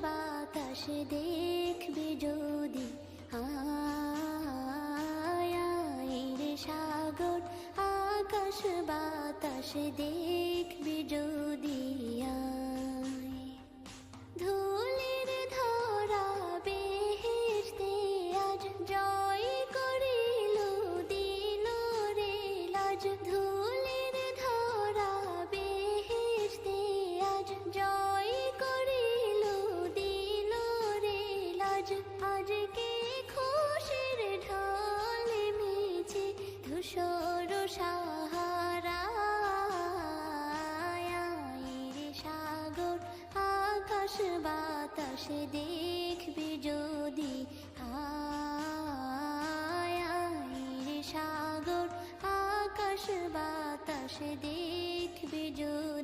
বাতাস দেখবি যদি, আয় রে সাগর আকাশ বাতাস দেখবি যদি, আয় ধুলির ধরা বেহেশতে আজ জয় করিল দিল রে লাজ, ধুলির ধরা বেহেশতে আজ জয় করিল দিল রে লাজ, আজকে খুশির ঢল মিছে ধূসর সাহারা, রে সাগর আকাশ বাতাস দেখবি যদি, আয় রে সাগর আকাশ বাতাস দেখবি যদি।